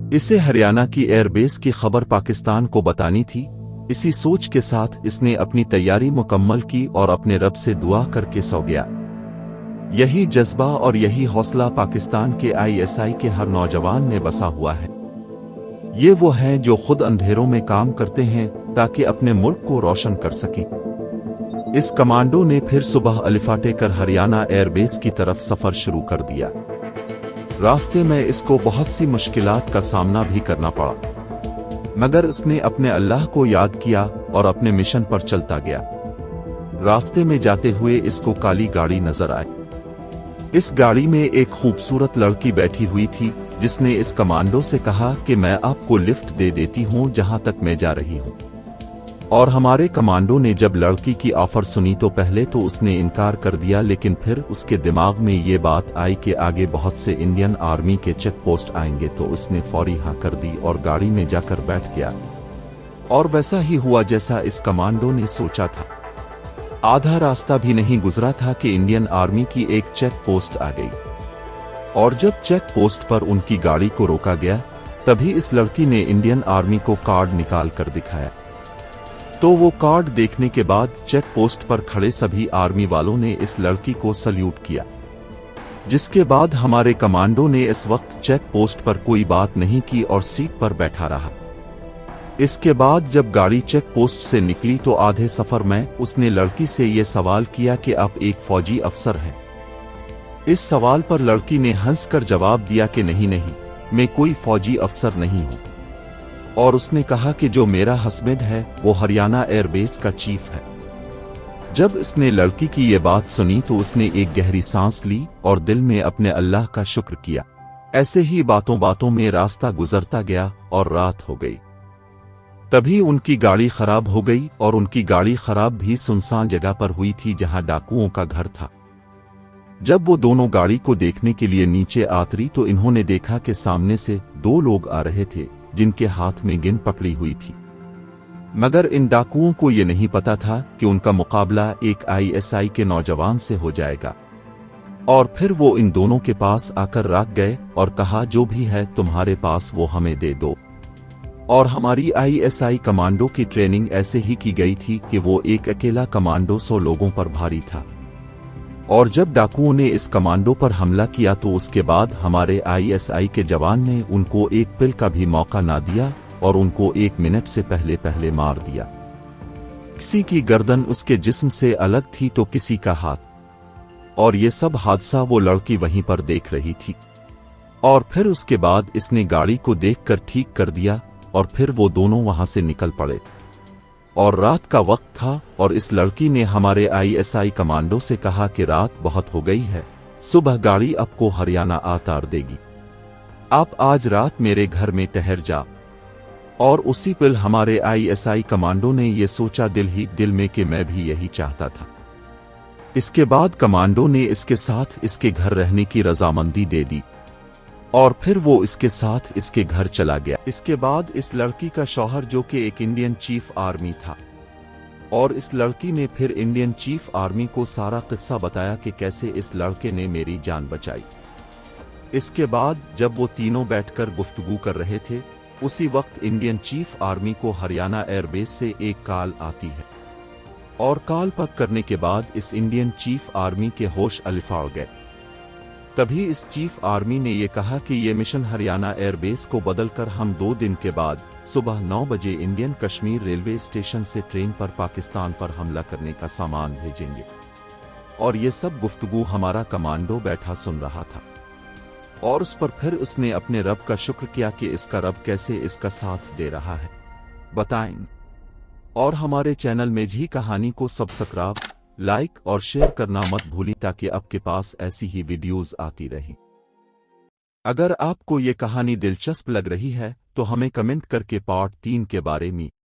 इसे हरियाणा की एयरबेस की खबर पाकिस्तान को बतानी थी। इसी सोच के साथ इसने अपनी तैयारी मुकम्मल की और अपने रब से दुआ करके सो गया। यही जज्बा और यही हौसला पाकिस्तान के आईएसआई के हर नौजवान में बसा हुआ है। ये वो हैं जो खुद अंधेरों में काम करते हैं ताकि अपने मुल्क को रोशन कर सकें। इस कमांडो ने फिर सुबह अलिफाटे कर हरियाणा एयरबेस की तरफ सफर शुरू कर दिया। रास्ते में इसको बहुत सी मुश्किलात का सामना भी करना पड़ा, मगर उसने अपने अल्लाह को याद किया और अपने मिशन पर चलता गया। रास्ते में जाते हुए इसको काली गाड़ी नजर आई। इस गाड़ी में एक खूबसूरत लड़की बैठी हुई थी, जिसने इस कमांडो से कहा कि मैं आपको लिफ्ट दे देती हूं जहां तक मैं जा रही हूं। और हमारे कमांडो ने जब लड़की की ऑफर सुनी तो पहले तो उसने इनकार कर दिया, लेकिन फिर उसके दिमाग में ये बात आई कि आगे बहुत से इंडियन आर्मी के चेक पोस्ट आएंगे, तो उसने फौरी हाँ कर दी और गाड़ी में जाकर बैठ गया। और वैसा ही हुआ जैसा इस कमांडो ने सोचा था। आधा रास्ता भी नहीं गुजरा था कि इंडियन आर्मी की एक चेक पोस्ट आ गई, और जब चेक पोस्ट पर उनकी गाड़ी को रोका गया तभी इस लड़की ने इंडियन आर्मी को कार्ड निकाल कर दिखाया। तो वो कार्ड देखने के बाद चेक पोस्ट पर खड़े सभी आर्मी वालों ने इस लड़की को सल्यूट किया, जिसके बाद हमारे कमांडो ने इस वक्त चेक पोस्ट पर कोई बात नहीं की और सीट पर बैठा रहा। इसके बाद जब गाड़ी चेक पोस्ट से निकली तो आधे सफर में उसने लड़की से ये सवाल किया कि आप एक फौजी अफसर हैं। इस सवाल पर लड़की ने हंसकर जवाब दिया कि नहीं नहीं, मैं कोई फौजी अफसर नहीं हूं। और उसने कहा कि जो मेरा हस्बैंड है वो हरियाणा एयरबेस का चीफ है। जब इसने लड़की की ये बात सुनी तो उसने एक गहरी सांस ली और दिल में अपने अल्लाह का शुक्र किया। ऐसे ही बातों बातों में रास्ता गुजरता गया और रात हो गई। तभी उनकी गाड़ी खराब हो गई, और उनकी गाड़ी खराब भी सुनसान जगह पर हुई थी जहां डाकुओं का घर था। जब वो दोनों गाड़ी को देखने के लिए नीचे आतरी तो इन्होंने देखा कि सामने से दो लोग आ रहे थे जिनके हाथ में गिन पकड़ी हुई थी, मगर इन डाकुओं को ये नहीं पता था कि उनका मुकाबला एक आईएसआई के नौजवान से हो जाएगा। और फिर वो इन दोनों के पास आकर राग गए और कहा, जो भी है तुम्हारे पास वो हमें दे दो। और हमारी आईएसआई कमांडो की ट्रेनिंग ऐसे ही की गई थी कि वो एक अकेला कमांडो 100 लोगों पर भारी था। और जब डाकुओं ने इस कमांडो पर हमला किया तो उसके बाद हमारे आईएसआई के जवान ने उनको एक पिल का भी मौका ना दिया और उनको 1 मिनट से पहले पहले मार दिया। किसी की गर्दन उसके जिस्म से अलग थी तो किसी का हाथ। और ये सब हादसा वो लड़की वहीं पर देख रही थी। और फिर उसके बाद इसने गाड़ी को देखकर ठीक कर दिया और फिर वो दोनों वहां से निकल पड़े। और रात का वक्त था और इस लड़की ने हमारे आईएसआई कमांडो से कहा कि रात बहुत हो गई है, सुबह गाड़ी आपको हरियाणा उतार देगी, आप आज रात मेरे घर में ठहर जा। और उसी पल हमारे आईएसआई कमांडो ने ये सोचा दिल ही दिल में कि मैं भी यही चाहता था। इसके बाद कमांडो ने इसके साथ इसके घर रहने की रजामंदी दे दी और फिर वो इसके साथ इसके घर चला गया। इसके बाद इस लड़की का शौहर, जो कि एक इंडियन चीफ आर्मी था, और इस लड़की ने फिर इंडियन चीफ आर्मी को सारा किस्सा बताया कि कैसे इस लड़के ने मेरी जान बचाई। इसके बाद जब वो तीनों बैठकर गुफ्तगू कर रहे थे उसी वक्त इंडियन चीफ आर्मी को हरियाणा एयरबेस से एक कॉल आती है, और कॉल पक करने के बाद इस इंडियन चीफ आर्मी के होश अलिफाड़ गए। तभी इस चीफ आर्मी ने यह कहा कि ये मिशन हरियाणा एयरबेस को बदलकर हम 2 दिन के बाद सुबह 9 बजे इंडियन कश्मीर रेलवे स्टेशन से ट्रेन पर पाकिस्तान पर हमला करने का सामान भेजेंगे। और ये सब गुफ्तगू हमारा कमांडो बैठा सुन रहा था, और उस पर फिर उसने अपने रब का शुक्र किया कि इसका रब कैसे इसका साथ दे रहा है, बताएं। और हमारे चैनल में जी कहानी को सब्सक्राइब, लाइक और शेयर करना मत भूली ताकि आपके पास ऐसी ही वीडियोस आती रही। अगर आपको ये कहानी दिलचस्प लग रही है तो हमें कमेंट करके पार्ट 3 के बारे में